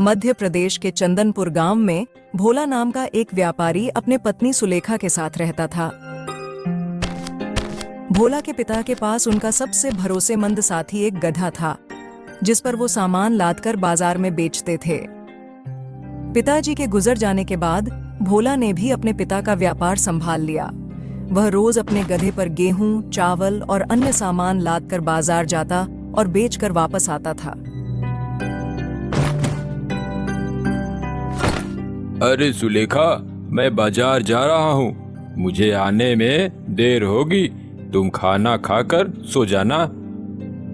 मध्य प्रदेश के चंदनपुर गांव में भोला नाम का एक व्यापारी अपने पत्नी सुलेखा के साथ रहता था। भोला के पिता के पास उनका सबसे भरोसेमंद साथी एक गधा था, जिस पर वो सामान लादकर बाजार में बेचते थे। पिताजी के गुजर जाने के बाद भोला ने भी अपने पिता का व्यापार संभाल लिया। वह रोज अपने गधे पर गेहूं, चावल और अन्य सामान लादकर बाजार जाता और बेचकर वापस आता था। अरे सुलेखा, मैं बाजार जा रहा हूँ, मुझे आने में देर होगी, तुम खाना खाकर सो जाना।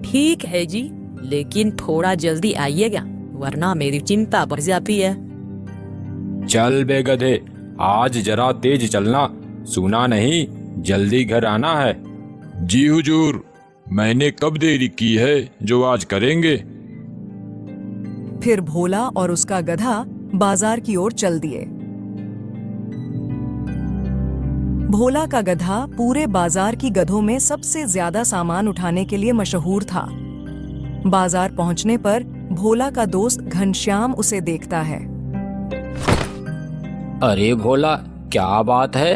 ठीक है जी, लेकिन थोड़ा जल्दी आइएगा, वरना मेरी चिंता बढ़ जाती है। चल बे गधे, आज जरा तेज चलना, सुना नहीं जल्दी घर आना है। जी हुजूर, मैंने कब देरी की है जो आज करेंगे। फिर भोला और उसका गधा बाजार की ओर चल दिए। भोला का गधा पूरे बाजार की गधों में सबसे ज्यादा सामान उठाने के लिए मशहूर था। बाजार पहुंचने पर भोला का दोस्त घनश्याम उसे देखता है। अरे भोला, क्या बात है,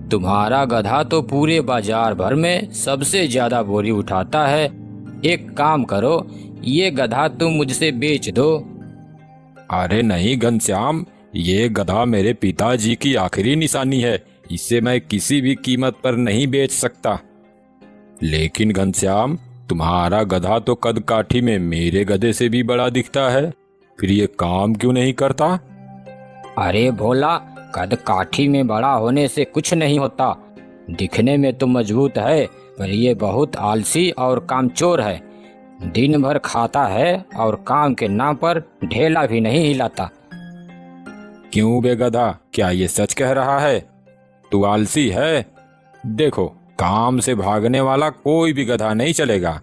तुम्हारा गधा तो पूरे बाजार भर में सबसे ज्यादा बोरी उठाता है। एक काम करो, ये गधा तुम मुझसे बेच दो। अरे नहीं घनश्याम, ये गधा मेरे पिताजी की आखिरी निशानी है, इसे मैं किसी भी कीमत पर नहीं बेच सकता। लेकिन घनश्याम, तुम्हारा गधा तो कद काठी में मेरे गधे से भी बड़ा दिखता है, फिर ये काम क्यों नहीं करता। अरे भोला, कद काठी में बड़ा होने से कुछ नहीं होता। दिखने में तो मजबूत है, पर ये बहुत आलसी और कामचोर है। दिन भर खाता है और काम के नाम पर ढेला भी नहीं हिलाता। क्यों बे गधा, क्या ये सच कह रहा है? तू आलसी है? देखो, काम से भागने वाला कोई भी गधा नहीं चलेगा।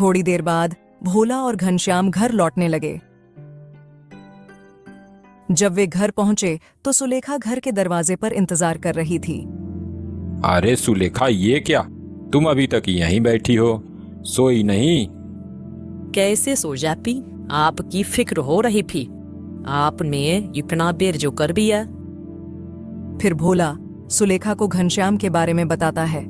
थोड़ी देर बाद भोला और घनश्याम घर लौटने लगे। जब वे घर पहुंचे तो सुलेखा घर के दरवाजे पर इंतजार कर रही थी। अरे सुलेखा, ये क्या, तुम अभी तक यहीं बैठी हो, सोई नहीं? कैसे सो जाती, आपकी फिक्र हो रही थी, आपने इतना देर जो कर दिया। फिर भोला सुलेखा को घनश्याम के बारे में बताता है।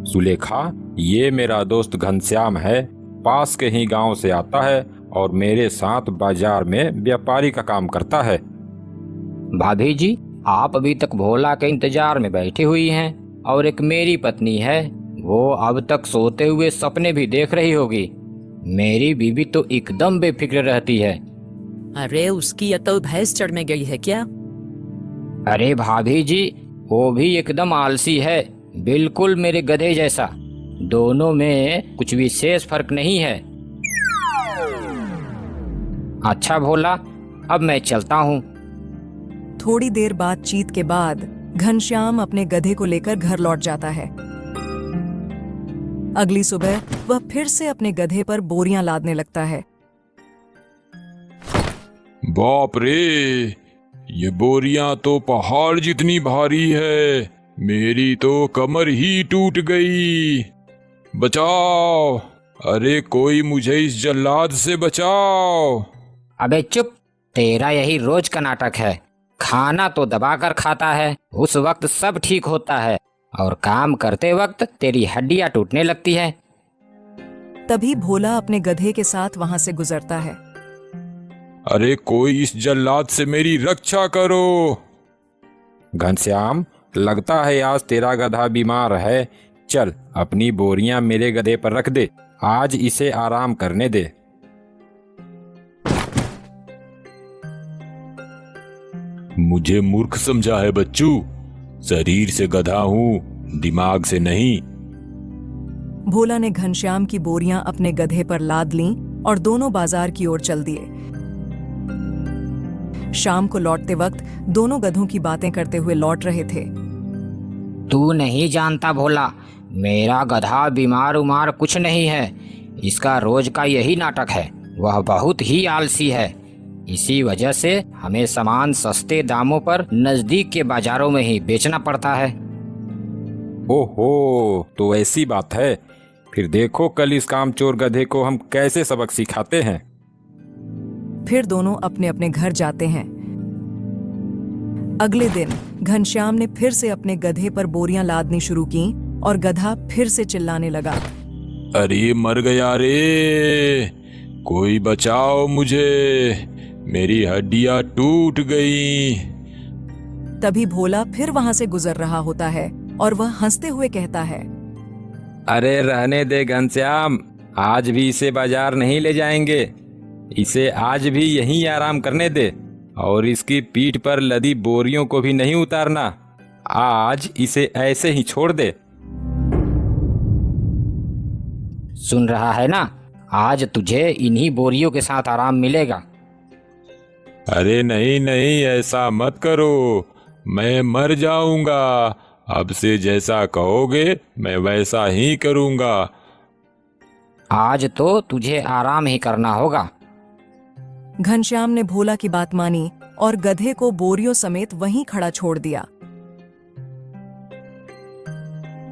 सुलेखा, ये मेरा दोस्त घनश्याम है, पास के ही गांव से आता है और मेरे साथ बाजार में व्यापारी का काम करता है। भाभी जी, आप अभी तक भोला के इंतजार में बैठी हुई हैं, और एक मेरी पत्नी है, वो अब तक सोते हुए सपने भी देख रही होगी। मेरी बीवी तो एकदम बेफिक्र रहती है। अरे उसकी तो भैंस चढ़ में गई है क्या? अरे भाभी जी, वो भी एकदम आलसी है, बिल्कुल मेरे गधे जैसा। दोनों में कुछ विशेष फर्क नहीं है। अच्छा भोला, अब मैं चलता हूँ। थोड़ी देर बातचीत के बाद घनश्याम अपने गधे को लेकर घर लौट जाता है। अगली सुबह वह फिर से अपने गधे पर बोरियां लादने लगता है। बाप रे, ये बोरियां तो पहाड़ जितनी भारी है, मेरी तो कमर ही टूट गई। बचाओ, अरे कोई मुझे इस जल्लाद से बचाओ। अबे चुप, तेरा यही रोज का नाटक है। खाना तो दबाकर खाता है, उस वक्त सब ठीक होता है, और काम करते वक्त तेरी हड्डियां टूटने लगती है। तभी भोला अपने गधे के साथ वहां से गुजरता है। अरे कोई इस जल्लाद से मेरी रक्षा करो। घनश्याम, लगता है आज तेरा गधा बीमार है, चल अपनी बोरियां मेरे गधे पर रख दे, आज इसे आराम करने दे। मुझे मूर्ख समझा है बच्चू, शरीर से गधा हूँ, दिमाग से नहीं। भोला ने घनश्याम की बोरियां अपने गधे पर लाद लीं और दोनों बाजार की ओर चल दिए। शाम को लौटते वक्त दोनों गधों की बातें करते हुए लौट रहे थे। तू नहीं जानता भोला, मेरा गधा बीमार उमार कुछ नहीं है, इसका रोज का यही नाटक है। वह बहुत ही आलसी है, इसी वजह से हमें सामान सस्ते दामों पर नजदीक के बाजारों में ही बेचना पड़ता है। ओहो, तो ऐसी बात है। फिर देखो कल इस कामचोर गधे को हम कैसे सबक सिखाते हैं। फिर दोनों अपने अपने घर जाते हैं। अगले दिन घनश्याम ने फिर से अपने गधे पर बोरियां लादनी शुरू की और गधा फिर से चिल्लाने लगा। अरे मर गया रे, कोई बचाओ मुझे, मेरी हड्डियां टूट गई। तभी भोला फिर वहां से गुजर रहा होता है और वह हंसते हुए कहता है, अरे रहने दे घनश्याम, आज भी इसे बाजार नहीं ले जाएंगे। इसे आज भी यहीं आराम करने दे और इसकी पीठ पर लदी बोरियों को भी नहीं उतारना। आज इसे ऐसे ही छोड़ दे। सुन रहा है ना, आज तुझे इन्हीं बोरियों के साथ आराम मिलेगा। अरे नहीं नहीं, ऐसा मत करो, मैं मर जाऊंगा। अब से जैसा कहोगे मैं वैसा ही करूंगा। आज तो तुझे आराम ही करना होगा। घनश्याम ने भोला की बात मानी और गधे को बोरियों समेत वहीं खड़ा छोड़ दिया।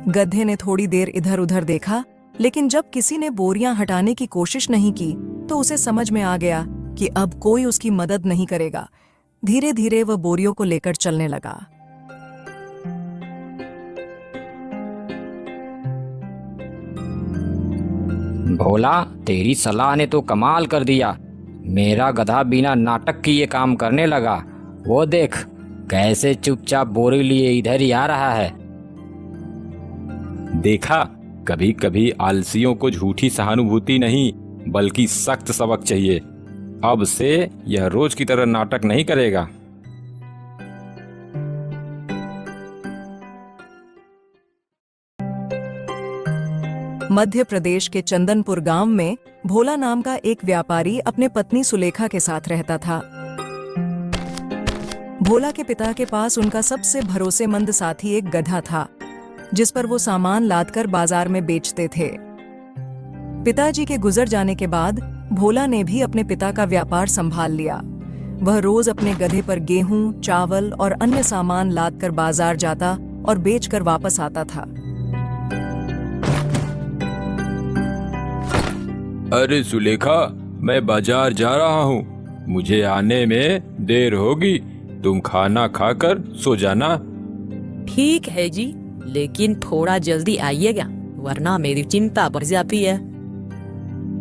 गधे ने थोड़ी देर इधर उधर देखा, लेकिन जब किसी ने बोरियां हटाने की कोशिश नहीं की तो उसे समझ में आ गया कि अब कोई उसकी मदद नहीं करेगा। धीरे धीरे वह बोरियों को लेकर चलने लगा। भोला, तेरी सलाह ने तो कमाल कर दिया। मेरा गधा बिना नाटक किए काम करने लगा। वो देख कैसे चुपचाप बोरी लिए इधर ही आ रहा है। देखा, कभी कभी आलसियों को झूठी सहानुभूति नहीं बल्कि सख्त सबक चाहिए। अब से यह रोज की तरह नाटक नहीं करेगा। मध्य प्रदेश के चंदनपुर गांव में भोला नाम का एक व्यापारी अपने पत्नी सुलेखा के साथ रहता था। भोला के पिता के पास उनका सबसे भरोसेमंद साथी एक गधा था, जिस पर वो सामान लादकर बाजार में बेचते थे। पिताजी के गुजर जाने के बाद भोला ने भी अपने पिता का व्यापार संभाल लिया। वह रोज अपने गधे पर गेहूं, चावल और अन्य सामान लादकर बाजार जाता और बेचकर वापस आता था। अरे सुलेखा, मैं बाजार जा रहा हूँ, मुझे आने में देर होगी। तुम खाना खाकर सो जाना। ठीक है जी, लेकिन थोड़ा जल्दी आइएगा वरना मेरी चिंता बढ़ जाती है।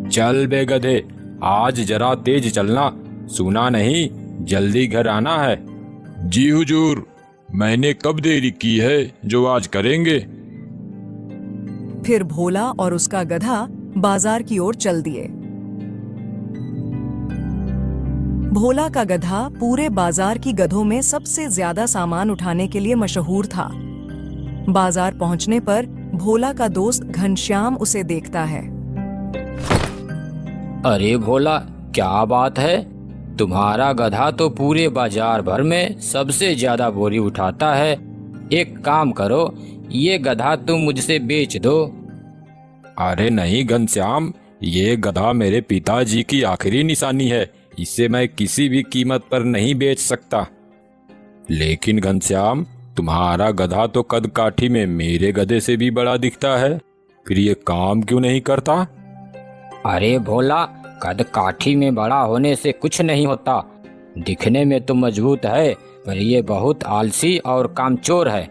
चल बे गधे, आज जरा तेज चलना, सुना नहीं जल्दी घर आना है। जी हुजूर, मैंने कब देरी की है जो आज करेंगे। फिर भोला और उसका गधा बाजार की ओर चल दिए। भोला का गधा पूरे बाजार की गधों में सबसे ज्यादा सामान उठाने के लिए मशहूर था। बाजार पहुंचने पर भोला का दोस्त घनश्याम उसे देखता है। अरे भोला, क्या बात है, तुम्हारा गधा तो पूरे बाजार भर में सबसे ज्यादा बोरी उठाता है। एक काम करो, ये गधा तुम मुझसे बेच दो। अरे नहीं घनश्याम, ये गधा मेरे पिताजी की आखिरी निशानी है, इसे मैं किसी भी कीमत पर नहीं बेच सकता। लेकिन घनश्याम, तुम्हारा गधा तो कद काठी में मेरे गधे से भी बड़ा दिखता है, फिर ये काम क्यों नहीं करता। अरे भोला, कद काठी में बड़ा होने से कुछ नहीं होता। दिखने में तो मजबूत है, पर ये बहुत आलसी और कामचोर है।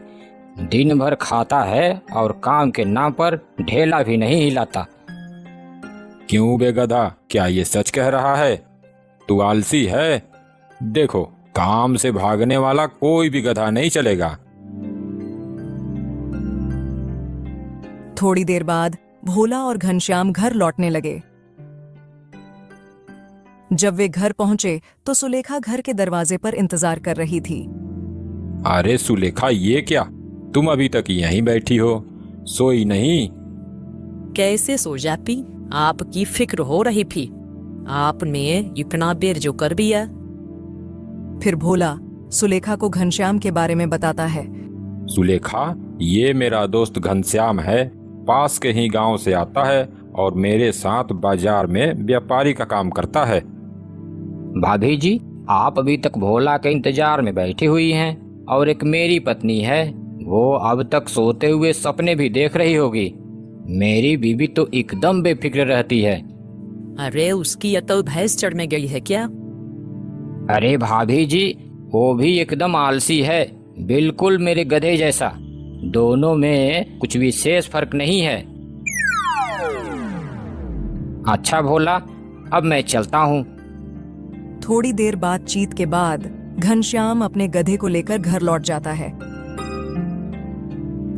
दिन भर खाता है और काम के नाम पर ढेला भी नहीं हिलाता। क्यों बे गधा, क्या ये सच कह रहा है? तू आलसी है? देखो, काम से भागने वाला कोई भी गधा नहीं चलेगा। थोड़ी देर बाद भोला और घनश्याम घर लौटने लगे। जब वे घर पहुंचे तो सुलेखा घर के दरवाजे पर इंतजार कर रही थी। अरे सुलेखा, ये क्या, तुम अभी तक यहीं बैठी हो, सोई नहीं? कैसे सो जाती, आपकी फिक्र हो रही थी। आपने इतना बेर जो कर दिया। फिर भोला सुलेखा को घनश्याम के बारे में बताता है। सुलेखा, ये मेरा दोस्त घनश्याम है, पास के ही गांव से आता है और मेरे साथ बाजार में व्यापारी का काम करता है। भाभी जी, आप अभी तक भोला के इंतजार में बैठी हुई हैं और एक मेरी पत्नी है, वो अब तक सोते हुए सपने भी देख रही होगी। मेरी बीवी तो एकदम बेफिक्र रहती है। अरे उसकी या तो भैंस चढ़ में गई है क्या? अरे भाभी जी, वो भी एकदम आलसी है, बिल्कुल मेरे गधे जैसा। दोनों में कुछ विशेष फर्क नहीं है। अच्छा भोला, अब मैं चलता हूँ। थोड़ी देर बातचीत के बाद घनश्याम अपने गधे को लेकर घर लौट जाता है।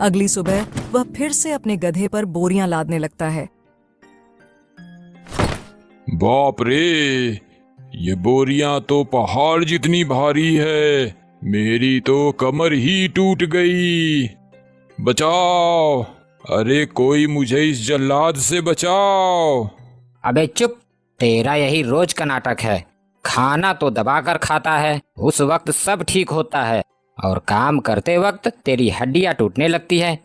अगली सुबह वह फिर से अपने गधे पर बोरियां लादने लगता है। बाप रे, ये बोरियां तो पहाड़ जितनी भारी है। मेरी तो कमर ही टूट गई। बचाओ, अरे कोई मुझे इस जल्लाद से बचाओ। अबे चुप, तेरा यही रोज का नाटक है। खाना तो दबाकर खाता है, उस वक्त सब ठीक होता है, और काम करते वक्त तेरी हड्डियां टूटने लगती है।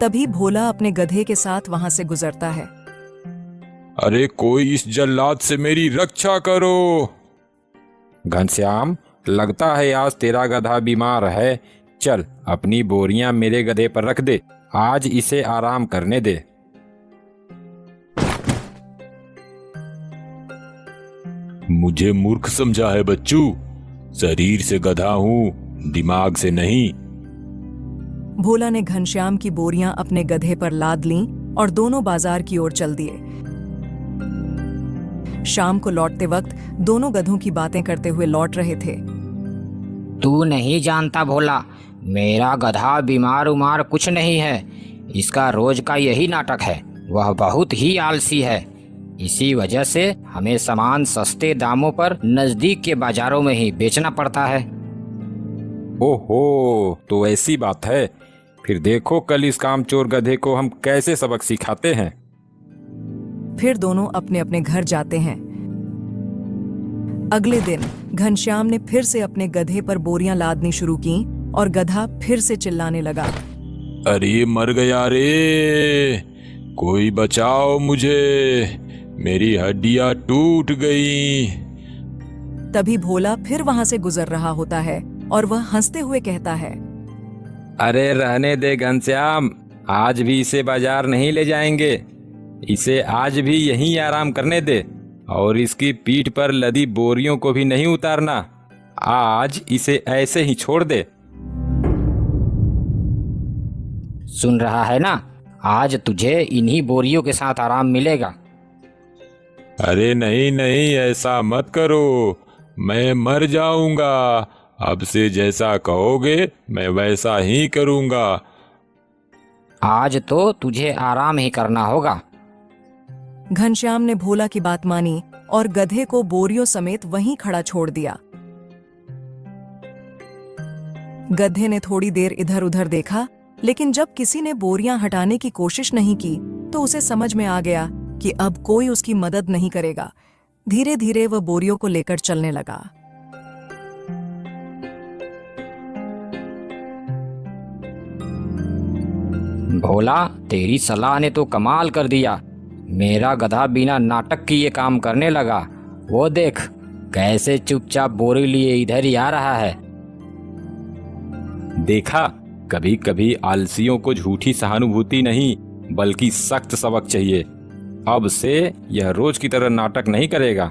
तभी भोला अपने गधे के साथ वहां से गुजरता है। अरे कोई इस जल्लाद से मेरी रक्षा करो। घनश्याम, लगता है आज तेरा गधा बीमार है। चल अपनी बोरियां मेरे गधे पर रख दे, आज इसे आराम करने दे। मुझे मूर्ख समझा है बच्चू। शरीर से गधा हूं, दिमाग से नहीं। भोला ने घनश्याम की बोरियां अपने गधे पर लाद लीं और दोनों बाजार की ओर चल दिए। शाम को लौटते वक्त दोनों गधों की बातें करते हुए लौट रहे थे। तू नहीं जानता भोला, मेरा गधा बीमार उमार कुछ नहीं है। इसका रोज का यही नाटक है। वह बहुत ही आलसी है। इसी वजह से हमें सामान सस्ते दामों पर नजदीक के बाजारों में ही बेचना पड़ता है। ओहो, तो ऐसी बात है। फिर देखो कल इस कामचोर गधे को हम कैसे सबक सिखाते हैं। फिर दोनों अपने अपने घर जाते हैं। अगले दिन घनश्याम ने फिर से अपने गधे पर बोरियां लादनी शुरू की और गधा फिर से चिल्लाने लगा। अरे मर गया रे, कोई बचाओ मुझे, मेरी हड्डियां टूट गई। तभी भोला फिर वहां से गुजर रहा होता है और वह हंसते हुए कहता है। अरे रहने दे घनश्याम, आज भी इसे बाजार नहीं ले जाएंगे। इसे आज भी यहीं आराम करने दे और इसकी पीठ पर लदी बोरियों को भी नहीं उतारना। आज इसे ऐसे ही छोड़ दे। सुन रहा है ना, आज तुझे इन्हीं बोरियों के साथ आराम मिलेगा। अरे नहीं नहीं, ऐसा मत करो, मैं मर जाऊंगा। अब से जैसा कहोगे मैं वैसा ही करूंगा। आज तो तुझे आराम ही करना होगा। घनश्याम ने भोला की बात मानी और गधे को बोरियों समेत वहीं खड़ा छोड़ दिया। गधे ने थोड़ी देर इधर उधर देखा, लेकिन जब किसी ने बोरियां हटाने की कोशिश नहीं की तो उसे समझ में आ गया कि अब कोई उसकी मदद नहीं करेगा। धीरे धीरे वह बोरियों को लेकर चलने लगा। भोला, तेरी सलाह ने तो कमाल कर दिया। मेरा गधा बिना नाटक की ये काम करने लगा। वो देख कैसे चुपचाप बोरी लिए इधर ही आ रहा है। देखा, कभी कभी आलसियों को झूठी सहानुभूति नहीं बल्कि सख्त सबक चाहिए। अब से यह रोज की तरह नाटक नहीं करेगा।